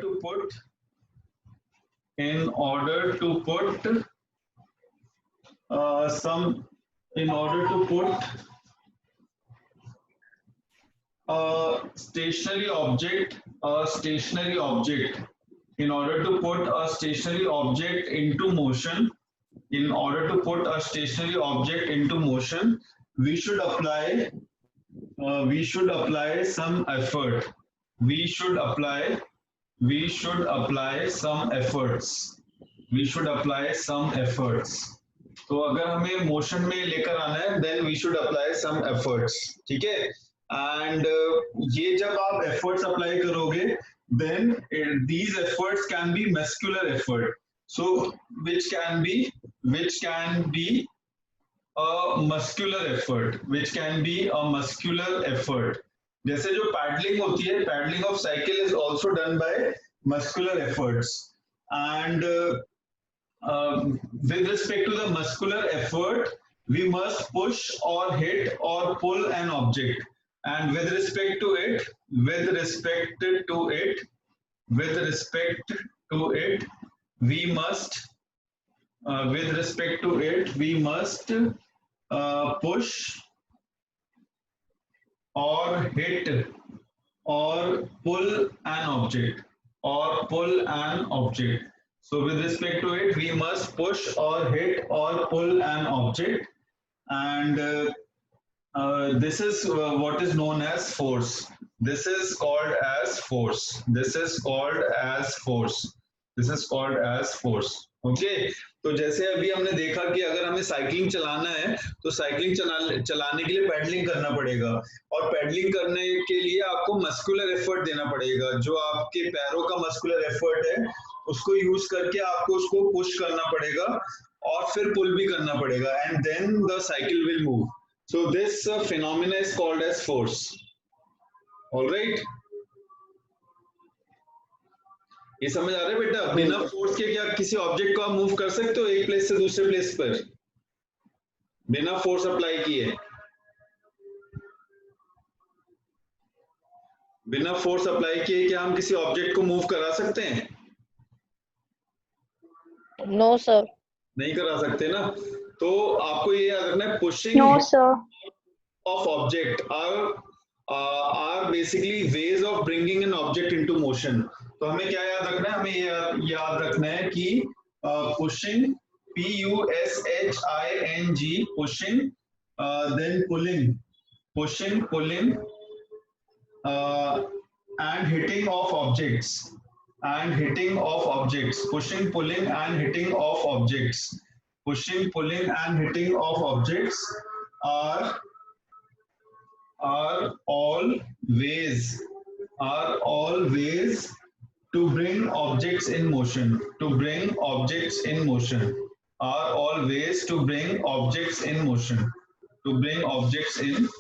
to put in order to put some in order to put a stationary object in order to put a stationary object into motion, in order to put a stationary object into motion, we should apply some effort. We should apply some efforts. We should apply some efforts. तो अगर हमें motion में लेकर आना है, then we should apply some efforts. ठीक है? And ये जब आप efforts apply करोगे, then these efforts can be muscular effort. So which can be a muscular effort, which can be a muscular effort. जैसे जो पैडलिंग होती है, pedalling of cycle is also done by muscular efforts. And with respect to the muscular effort, we must push or hit or pull an object. And with respect to it, we must push or hit or pull an object, So with respect to it, we must push or hit or pull an object, and this is what is known as force. This is called as force. Okay. तो जैसे अभी हमने देखा कि अगर हमें cycling चलाना है तो साइकिलिंग चलाने के लिए पैडलिंग करना पड़ेगा, और पैडलिंग करने के लिए आपको मस्कुलर एफर्ट देना पड़ेगा. जो आपके पैरों का मस्कुलर एफर्ट है उसको यूज करके आपको उसको पुश करना पड़ेगा और फिर पुल भी करना पड़ेगा, and then the cycle will move. So this phenomena is called as force. Alright, ये समझ आ रहा है बेटा? बिना फोर्स के क्या किसी ऑब्जेक्ट को आप मूव कर सकते हो एक प्लेस से दूसरे प्लेस पर बिना फोर्स अप्लाई किए? बिना फोर्स अप्लाई किए क्या हम किसी ऑब्जेक्ट को मूव करा सकते हैं? No sir. नहीं करा सकते ना. तो आपको ये याद रखना है, pushing no sir of object are basically ways of bringing an object into motion. तो हमें क्या याद रखना है? हमें ये याद रखना है कि pushing, PUSHING, pushing, then pulling and hitting of objects, pushing, pulling and hitting of objects, are always to bring objects in motion, are always to bring objects in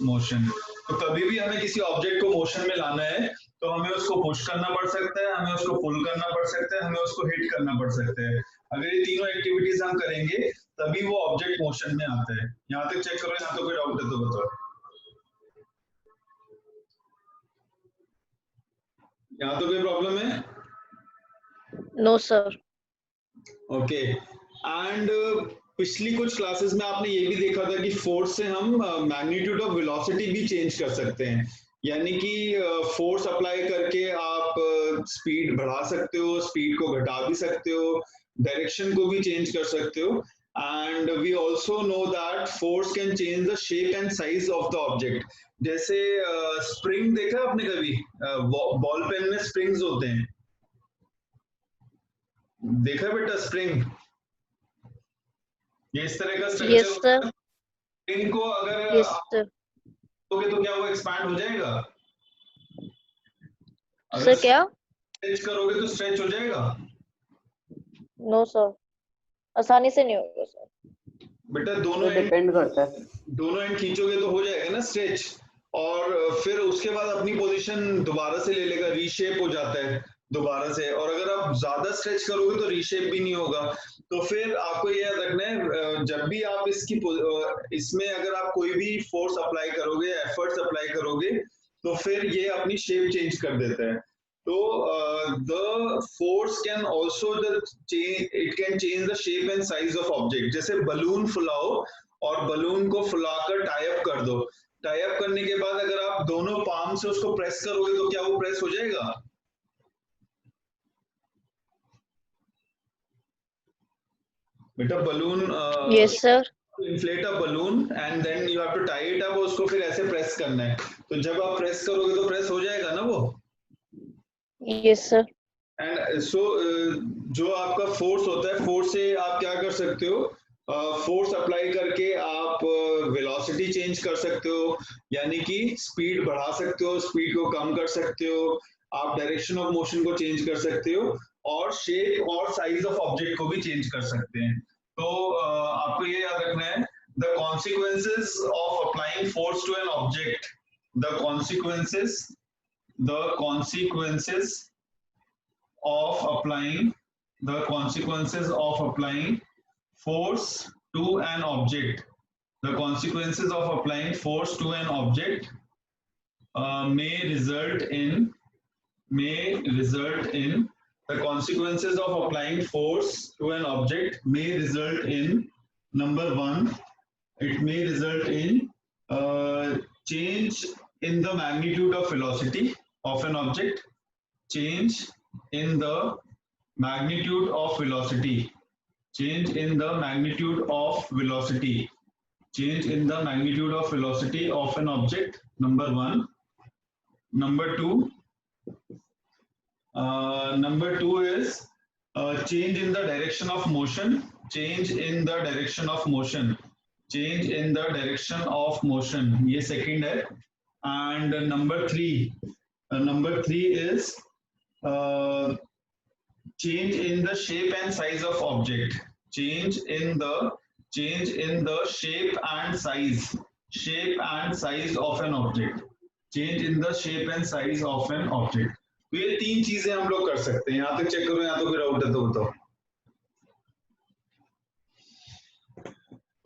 motion. तो कभी भी हमें किसी ऑब्जेक्ट को मोशन में लाना है तो हमें उसको पुश करना पड़ सकता है, हमें उसको पुल करना पड़ सकता है, हमें उसको हिट करना पड़ सकता है. अगर ये तीनों एक्टिविटीज हम करेंगे तभी वो ऑब्जेक्ट मोशन में आता है. यहाँ तक चेक करो, यहाँ तो कोई डाउट है तो बताओ. यहाँ तो कोई प्रॉब्लम है? No sir. ओके. एंड पिछली कुछ क्लासेस में आपने ये भी देखा था कि फोर्स से हम मैग्नीट्यूड ऑफ वेलोसिटी भी चेंज कर सकते हैं. यानी कि फोर्स अप्लाई करके आप स्पीड बढ़ा सकते हो, स्पीड को घटा भी सकते हो, डायरेक्शन को भी चेंज कर सकते हो. And we also know that force can change the shape and size of the object. जैसे स्प्रिंग देखा आपने कभी? बॉल पेन में स्प्रिंग्स होते हैं, देखा बेटा स्प्रिंग? ये इस तरह का स्ट्रक्चर. स्प्रिंग को अगर दोगे तो क्या वो एक्सपैंड हो जाएगा? सर क्या? स्ट्रेच करोगे तो स्ट्रेच हो जाएगा? नो सर, आसानी से नहीं होगा सर. बेटा दोनों डिपेंड करता है. दोनों एंड खींचोगे तो हो जाएगा ना स्ट्रेच, और फिर उसके बाद अपनी पोजीशन दोबारा से ले लेगा, रीशेप हो जाता है. दोबारा से, और अगर आप ज्यादा स्ट्रेच करोगे तो रीशेप भी नहीं होगा। तो फिर आपको ये याद रखना है, जब भी आप इसमें अगर आप कोई भी फोर्स अप्लाई करोगे, एफर्ट्स अप्लाई करोगे, तो फिर ये अपनी शेप चेंज कर देता है। तो the force can also it can change the shape and size of object. जैसे बलून फुलाओ और बलून को फुलाकर टाई अप कर दो, टाई अप करने के बाद अगर आप दोनों पाम से उसको प्रेस करोगे तो क्या वो प्रेस हो जाएगा? बेटा balloon, Yes, sir. inflate a balloon and then you have to tie it up, उसको फिर ऐसे प्रेस करना है, तो जब आप प्रेस करोगे तो प्रेस हो जाएगा ना वो। Yes, sir. एंड सो जो आपका फोर्स होता है, फोर्स से आप क्या कर सकते हो, फोर्स अप्लाई करके आप वेलोसिटी चेंज कर सकते हो, यानी कि स्पीड बढ़ा सकते हो, स्पीड को कम कर सकते हो, आप डायरेक्शन ऑफ मोशन को चेंज कर सकते हो, और शेप और साइज ऑफ ऑब्जेक्ट को भी चेंज कर सकते हैं। तो आपको ये याद रखना है, the consequences of applying force to an object, the consequences of applying force to an object, the consequences of applying force to an object may result in the consequences of applying force to an object may result in, number one, it may result in change in the magnitude of velocity of an object, change in the magnitude of velocity, change in the magnitude of velocity, change in the magnitude of velocity of an object, number one. Number two is change in the direction of motion, change in the direction of motion, change in the direction of motion, ये second है. And number three is change in the shape and size of object, change in the shape and size of an object, change in the shape and size of an object. तो ये तीन चीजें हम लोग कर सकते हैं। यहाँ तक चेक करो, यहाँ तो फिर आउट है तो बताओ।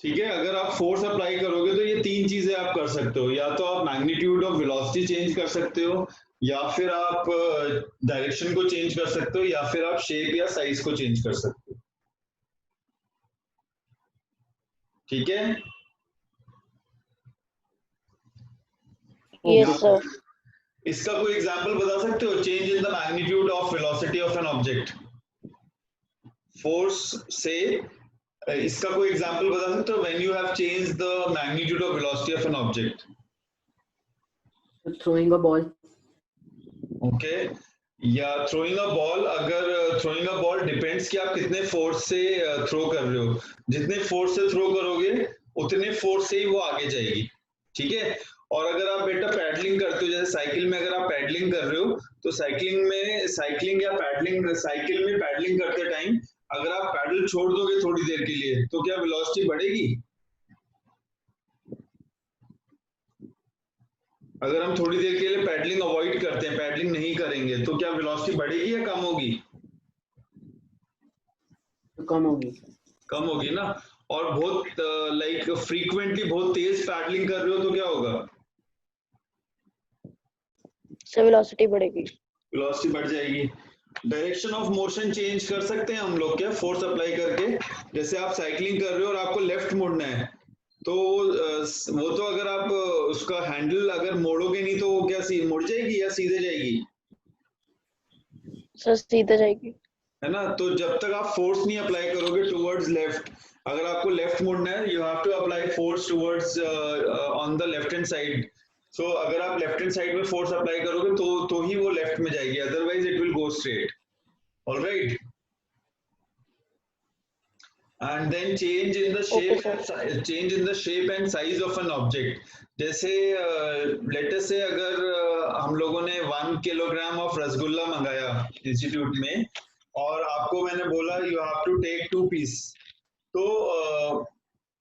ठीक है, अगर आप फोर्स अप्लाई करोगे तो ये तीन चीजें आप कर सकते हो, या तो आप मैग्नीट्यूड ऑफ वेलोसिटी चेंज कर सकते हो, या फिर आप डायरेक्शन को चेंज कर सकते हो, या फिर आप शेप या साइज को चेंज कर सकते हो। ठीक है? Yes, sir. इसका कोई एग्जांपल बता सकते हो? Change in the magnitude of velocity of an object, force से इसका कोई एग्जांपल बता सकते हो? When you have changed the magnitude of velocity of an object. throwing a ball. Okay, या थ्रोइंग अ बॉल। अगर थ्रोइंग अ बॉल डिपेंड्स कि आप कितने फोर्स से थ्रो कर रहे हो, जितने फोर्स से थ्रो करोगे उतने फोर्स से ही वो आगे जाएगी। ठीक है? और अगर आप बेटा पैडलिंग करते हो, जैसे साइकिल में अगर आप पैडलिंग कर रहे हो, तो साइकिल में पैडलिंग करते टाइम अगर आप पैडल छोड़ दोगे थोड़ी देर के लिए, तो क्या वेलोसिटी बढ़ेगी? अगर हम थोड़ी देर के लिए पैडलिंग अवॉइड करते हैं, पैडलिंग नहीं करेंगे, तो क्या वेलोसिटी बढ़ेगी या कम होगी? कम होगी। कम होगी ना। और बहुत लाइक फ्रीक्वेंटली बहुत तेज पैडलिंग कर रहे हो तो क्या होगा? वेलोसिटी बढ़ेगी, वेलोसिटी बढ़ जाएगी। डायरेक्शन ऑफ मोशन चेंज कर सकते हैं हम लोग क्या फोर्स अप्लाई करके? जैसे आप साइकिलिंग कर रहे हो और आपको लेफ्ट मुड़ना है, तो वो तो अगर आप उसका हैंडल अगर मोड़ोगे नहीं तो वो क्या मुड़ जाएगी या सीधे जाएगी? सर सीधे जाएगी, है ना। तो जब तक आप फोर्स नहीं अप्लाई करोगे टुवर्ड्स लेफ्ट, अगर आपको लेफ्ट मुड़ना है, you have to apply force towards on the left hand side. So अगर आप लेफ्ट हैंड साइड में फोर्स अप्लाई करोगे तो ही वो लेफ्ट में जाएगी, otherwise it will go straight. Alright, and then change in the shape and size of an object. जैसे let us say अगर हम लोगों ने 1 किलोग्राम ऑफ रसगुल्ला मंगाया इंस्टीट्यूट में, और आपको मैंने बोला you have to take 2 piece, तो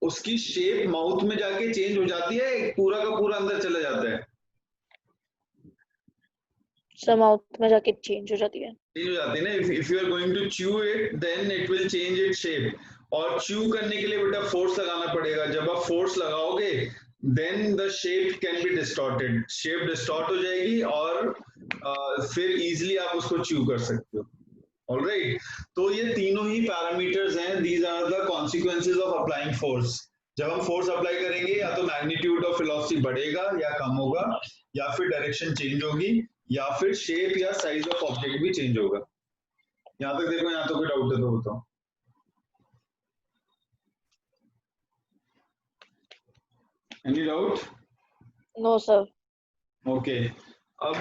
उसकी शेप माउथ में जाके चेंज हो जाती है, पूरा का पूरा अंदर चला जाता है? सर माउथ में जाके चेंज हो जाती है। चेंज हो जाती है ना. If you are going to chew it then it will change it shape. और च्यू करने के लिए बेटा फोर्स लगाना पड़ेगा. जब आप फोर्स लगाओगे then the shape can be distorted. Shape distort हो जाएगी और फिर इजीली आप उसको च्यू कर सकते हो. ऑलराइट. तो ये तीनों ही पैरामीटर्स हैं. These are the consequences of applying force. जब हम फोर्स अप्लाई करेंगे या तो मैग्नीट्यूड ऑफ वेलोसिटी बढ़ेगा या कम होगा, या फिर डायरेक्शन चेंज होगी, या फिर शेप या साइज ऑफ ऑब्जेक्ट भी चेंज होगा. यहाँ तक देखो. यहाँ तो कोई डाउट है तो बताओ. Any doubt? No sir. Okay. अब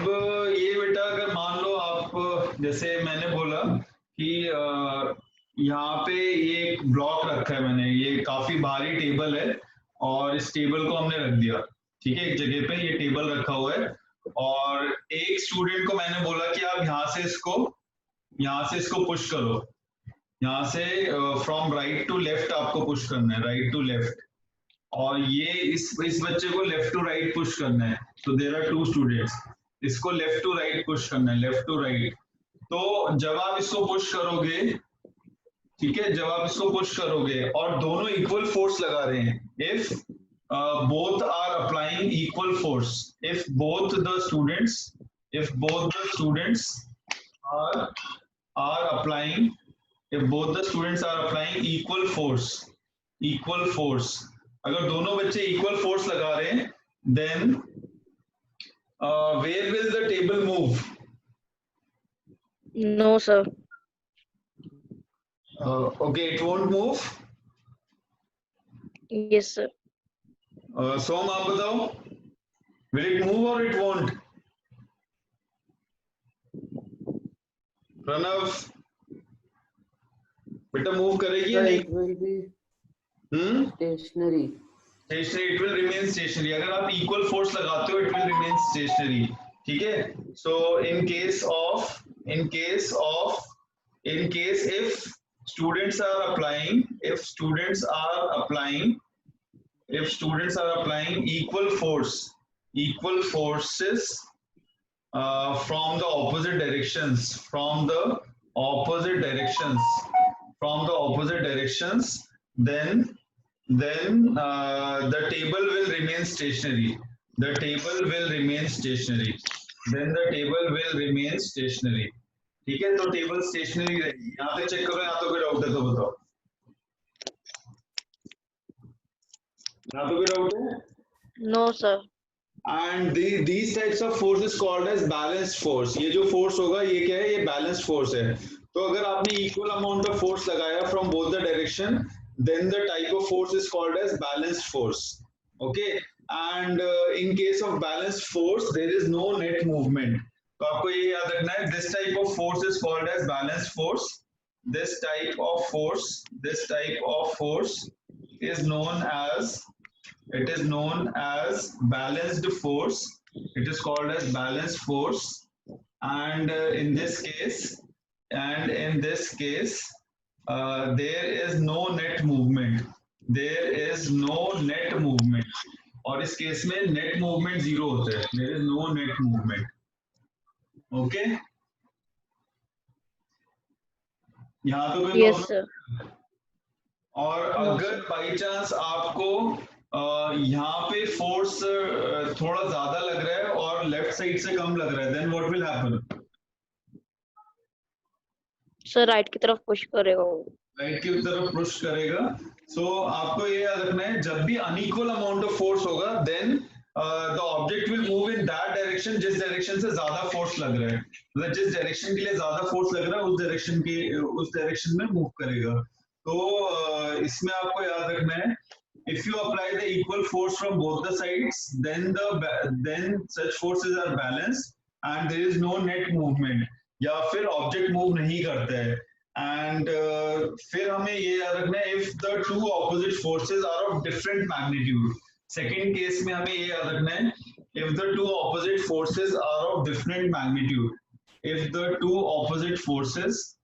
ये बेटा अगर मान लो आप, जैसे मैंने बोला कि यहाँ पे ये एक ब्लॉक रखा है मैंने. ये काफी भारी टेबल है और इस टेबल को हमने रख दिया. ठीक है, एक जगह पे ये टेबल रखा हुआ है और एक स्टूडेंट को मैंने बोला कि आप यहाँ से इसको पुश करो. यहाँ से फ्रॉम राइट टू लेफ्ट आपको पुश करना है, राइट टू लेफ्ट. और ये इस बच्चे को लेफ्ट टू राइट पुश करना है. तो देयर आर टू स्टूडेंट्स. इसको लेफ्ट टू राइट पुश करना है, लेफ्ट टू राइट. तो जब आप इसको पुश करोगे, ठीक है, जब आप इसको पुश करोगे और दोनों इक्वल फोर्स लगा रहे हैं, if both are applying equal force, if both the students are applying equal force, अगर दोनों बच्चे इक्वल फोर्स लगा रहे हैं, then where will the table move? No sir. Okay, it won't move. Yes sir. Som आप बताओ, will it move or it won't? Pranav बेटा move करेगी या नहीं? It will be stationary. Stationary, it will remain stationary. अगर आप equal force लगाते हो, it will remain stationary. ठीक है. So in case if students are applying equal forces from the opposite directions, then the table will remain stationary. ठीक है. तो table stationery रहेगी. यहाँ तक चेक करो. यहाँ तो कोई डाउट है तो बताओ. यहाँ तो कोई डाउट है? No sir. And these types of force is called as balanced force. ये जो force होगा ये क्या है? ये balanced force है. तो अगर आपने equal amount of force लगाया from both the direction, then the type of force is called as balanced force. Okay. And in case of balanced force, there is no net movement. तो आपको ये याद रखना है. This type of force is called as balanced force. This type of force is known as balanced force. It is called as balanced force. And in this case, there is no net movement. और इस case में net movement 0 होता है. There is no net movement. Okay. यहाँ तो कोई yes sir. और अगर बाई चांस आपको यहाँ पे फोर्स थोड़ा ज्यादा लग रहा है और लेफ्ट साइड से कम लग रहा है, then what will happen? Sir right की तरफ पुश करेगा. राइट की तरफ पुश करेगा. सो आपको ये याद रखना है, जब भी अनइक्वल अमाउंट ऑफ फोर्स होगा, then the object will move in that direction जिस डायरेक्शन से ज्यादा फोर्स लग रहा है. मतलब जिस डायरेक्शन के लिए ज्यादा फोर्स लग रहा है उस डायरेक्शन में मूव करेगा. तो इसमें आपको याद रखना है, if you apply the equal force from both the sides, then such forces are balanced and there is no net movement. या फिर ऑब्जेक्ट मूव नहीं करता है. एंड फिर हमें ये याद रखना है, if the two opposite forces are of different magnitude. Second case में हमें ये याद रखना है, if the two opposite forces are of different magnitude. If the two opposite forces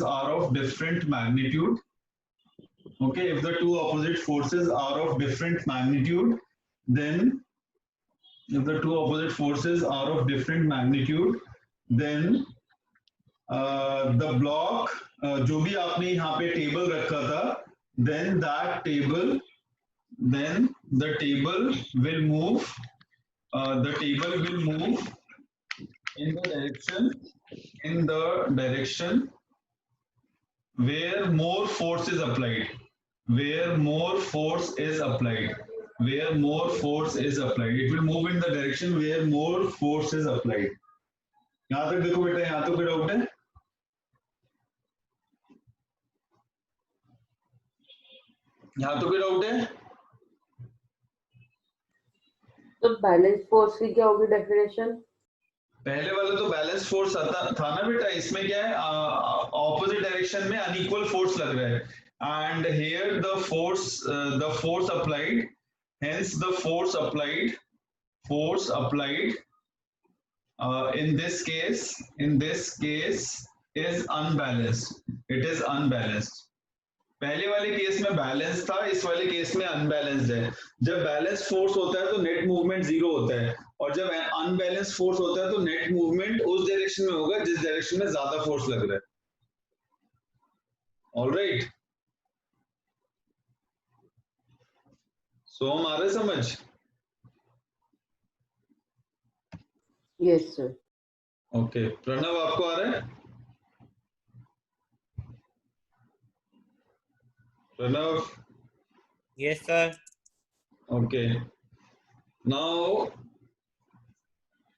are of different magnitude, Okay, if the two opposite forces are of different magnitude, then if the two opposite forces are of different magnitude, then the block जो भी आपने यहाँ पे table रखा था, then that table, then the table will move, the table will move in the direction where more force is applied, where more force is applied, where more force is applied. It will move in the direction where more force is applied. यहाँ तक देखो बेटा, यहाँ तो कोई doubt है? यहाँ तो कोई डाउट है? तो बैलेंस फोर्स की क्या होगी डेफिनेशन? पहले वाला तो बैलेंस फोर्स था ना बेटा, इसमें क्या है, ऑपोजिट डायरेक्शन में अनइक्वल फोर्स लग रहा है, and here the force applied, hence the force applied in this case is unbalanced. It is unbalanced. पहले वाले केस में बैलेंस था, इस वाले केस में अनबैलेंस्ड है. जब बैलेंस फोर्स होता है तो नेट मूवमेंट जीरो होता है, और जब अनबैलेंस फोर्स होता है तो नेट मूवमेंट उस डायरेक्शन में होगा जिस डायरेक्शन में ज्यादा फोर्स लग रहा है. ऑलराइट, सो हम आ रहे समझ? Yes sir. ओके, प्रणव आपको आ रहा है? Pranav? Yes, sir. Okay, now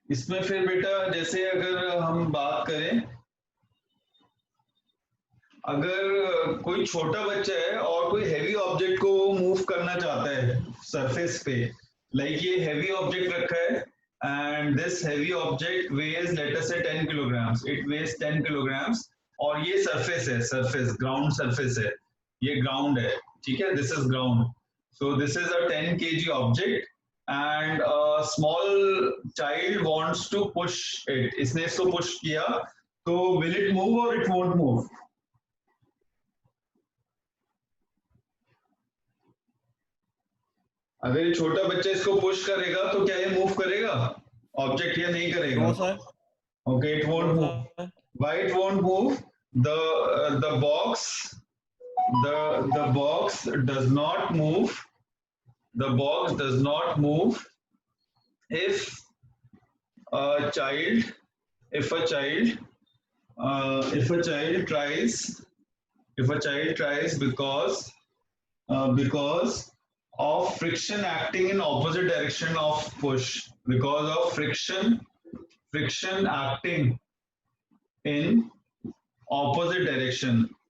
इसमें फिर बेटा जैसे अगर हम बात करें, अगर कोई छोटा बच्चा है और कोई हैवी ऑब्जेक्ट को मूव करना चाहता है सरफेस पे, लाइक ये हैवी ऑब्जेक्ट रखा है and this heavy object weighs, let us say 10 kilograms, it weighs 10 kilograms, और ये surface है, surface ground surface है, ये ground है, ठीक है, this is ground, so this is a 10 kg object and a small child wants to push it, इसने इसको push किया, तो will it move or it won't move? अगर ये छोटा बच्चा इसको पुश करेगा तो क्या ये मूव करेगा ऑब्जेक्ट या नहीं करेगा? No, sir. Okay, it won't move. Why it won't move? The box does not move. The box does not move if a child tries because of friction acting in opposite direction of push, because of friction acting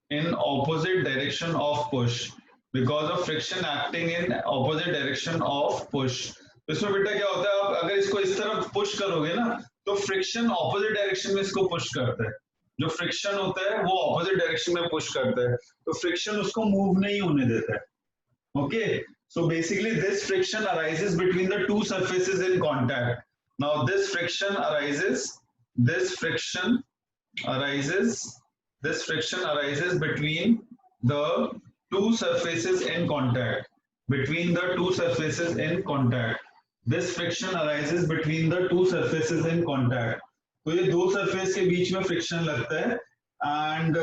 in opposite direction of push, because of friction acting in opposite direction of push. तो इसमें बेटा क्या होता है, आप अगर इसको इस तरफ पुश करोगे ना तो फ्रिक्शन ऑपोजिट डायरेक्शन में इसको पुश करता है, जो फ्रिक्शन होता है वो ऑपोजिट डायरेक्शन में पुश करता है, तो फ्रिक्शन उसको मूव नहीं होने देता है. Okay, so basically this friction arises between the two surfaces in contact. Now this friction arises between the two surfaces in contact, this friction arises between the two surfaces in contact. तो ये दो surface के बीच में friction लगता है, and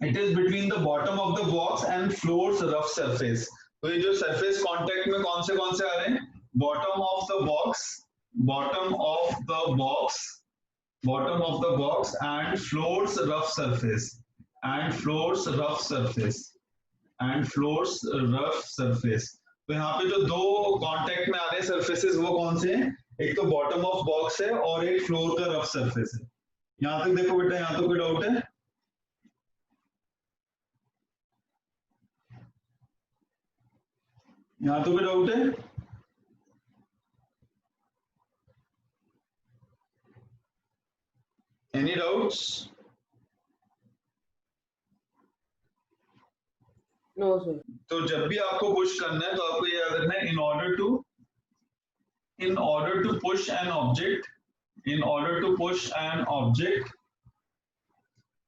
it is between the bottom of the box and floor's rough surface. तो ये जो सरफेस कांटेक्ट में कौन से आ रहे हैं? Bottom of the box and floors rough surface. तो यहाँ पे जो दो कांटेक्ट में आ रहे हैं सरफेसेस वो कौन से हैं? एक तो बॉटम ऑफ बॉक्स है और एक फ्लोर का रफ सरफेस है. यहाँ तक देखो बेटा, यहाँ तो कोई डाउट है? यहाँ तो कोई डाउट है? Any doubts? No sir. तो जब भी आपको पुश करना है तो आपको ये याद रखना है, in order to push an object,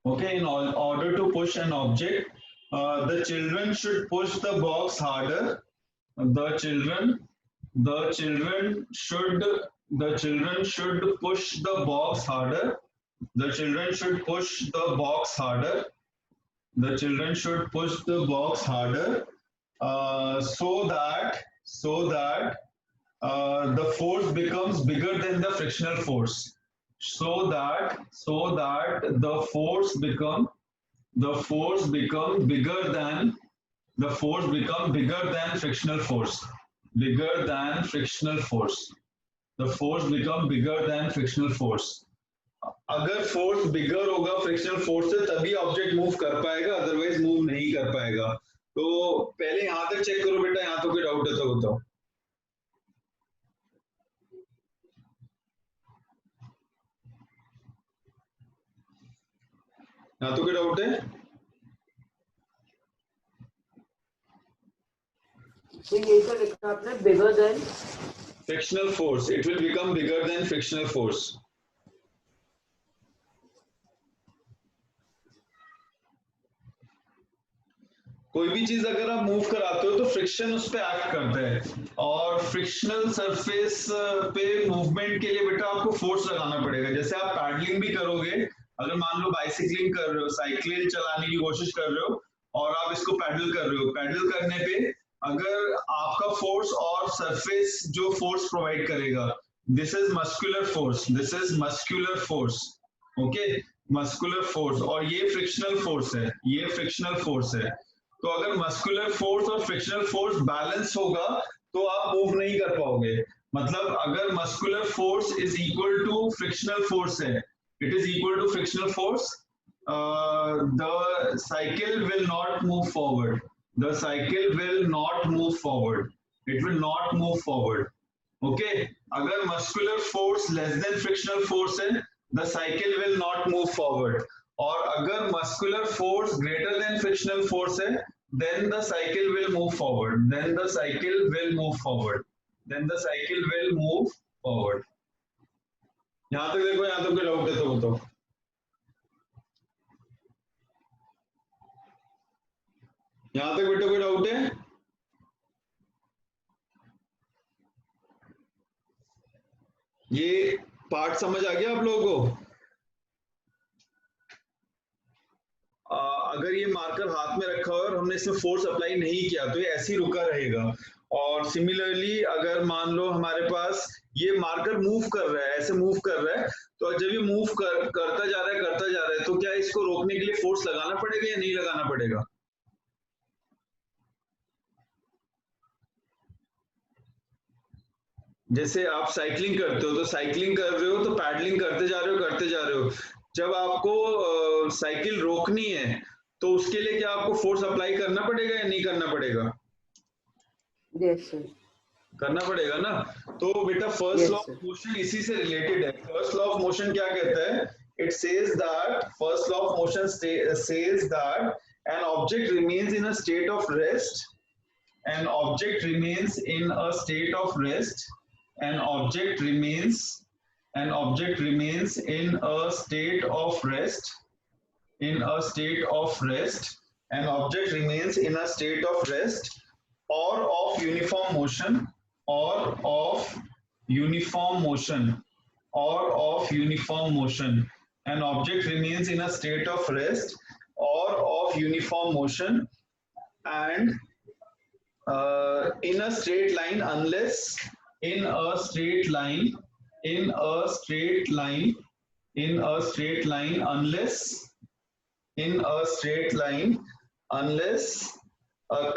okay, in order to push an object, The children should push the box harder. The children should push the box harder. The children should push the box harder. The children should push the box harder, so that the force becomes bigger than the frictional force. So that the force become bigger than frictional force. Bigger than frictional force. The force become bigger than frictional force. अगर force बिगर होगा frictional force से तभी object move कर पाएगा, otherwise move नहीं कर पाएगा. तो पहले यहां तक चेक करो बेटा, यहां तो कोई डाउट है तो बताओ. यहां तो कोई डाउट है? तो ये तो लिखा आपने bigger than frictional force. It will become bigger than frictional force. कोई भी चीज अगर आप मूव कराते हो तो फ्रिक्शन उस पर एक्ट करता है, और फ्रिक्शनल सरफेस पे मूवमेंट के लिए बेटा आपको फोर्स लगाना पड़ेगा. जैसे आप पैडलिंग भी करोगे, अगर मान लो बाइसिकलिंग कर रहे हो, साइकिल चलाने की कोशिश कर रहे हो और आप इसको पैडल कर रहे हो, पैडल करने पे अगर आपका फोर्स और सरफेस जो फोर्स प्रोवाइड करेगा, this is muscular force. This is muscular force. Okay, muscular force. और ये फ्रिक्शनल फोर्स है, ये फ्रिक्शनल फोर्स है. तो अगर मस्कुलर फोर्स और फ्रिक्शनल फोर्स बैलेंस होगा तो आप मूव नहीं कर पाओगे. मतलब अगर muscular force is equal to frictional force है, it is equal to frictional force, the cycle will not move forward. The cycle will not move forward. It will not move forward. Okay, अगर muscular force less than frictional force है, the cycle will not move forward. और अगर muscular force greater than frictional force है, then the cycle will move forward. Then the cycle will move forward. Then the cycle will move forward. यहां तक देखो, यहां तक कोई डाउट है तो बताओ. यहां तक बेटा कोई डाउट है? ये पार्ट समझ आ गया आप लोगों को? अगर ये मार्कर हाथ में रखा हो और हमने इसमें फोर्स अप्लाई नहीं किया तो ये ऐसे ही रुका रहेगा. और सिमिलरली अगर मान लो हमारे पास ये मार्कर मूव कर रहा है, ऐसे मूव कर रहा है, तो जब ये मूव करता जा रहा है, तो क्या इसको रोकने के लिए फोर्स लगाना पड़ेगा या नहीं लगाना पड़ेगा? जैसे आप साइकिलिंग करते हो, तो साइकिलिंग कर रहे हो तो पैडलिंग करते जा रहे हो. जब आपको साइकिल रोकनी है तो उसके लिए क्या आपको फोर्स अप्लाई करना पड़ेगा या नहीं करना पड़ेगा? यस सर, करना पड़ेगा ना. तो बेटा फर्स्ट लॉ ऑफ मोशन इसी से रिलेटेड है. फर्स्ट लॉ ऑफ मोशन क्या कहता है? It says that, first law of motion says that an object remains in a state of rest. An object remains in a state of rest. An object remains in a state of rest. In a state of rest. An object remains in a state of rest or of uniform motion, or of uniform motion, or of uniform motion. An object remains in a state of rest or of uniform motion and in a straight line unless in a straight line unless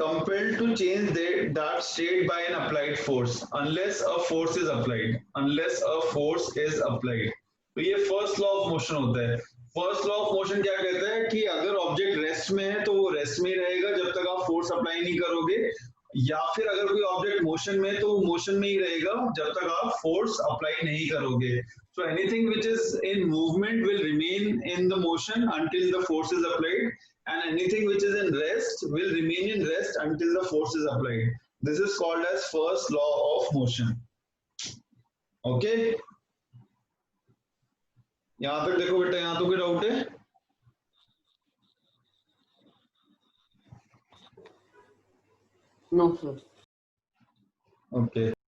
compelled to change that state by an applied force. Unless a force is applied. तो ये first law of motion होता है. First law of motion क्या कहता है कि अगर object rest में है तो वो रेस्ट में ही रहेगा जब तक आप फोर्स अप्लाई नहीं करोगे, या फिर अगर कोई ऑब्जेक्ट मोशन में है तो वो मोशन में ही रहेगा जब तक आप फोर्स अप्लाई नहीं करोगे. So anything which is in movement will remain in the motion until the force is applied, and anything which is in rest will remain in rest until the force is applied. This is called as first law of motion. Okay? यहां तक देखो बेटा, यहां तो कोई doubt है? No sir. Okay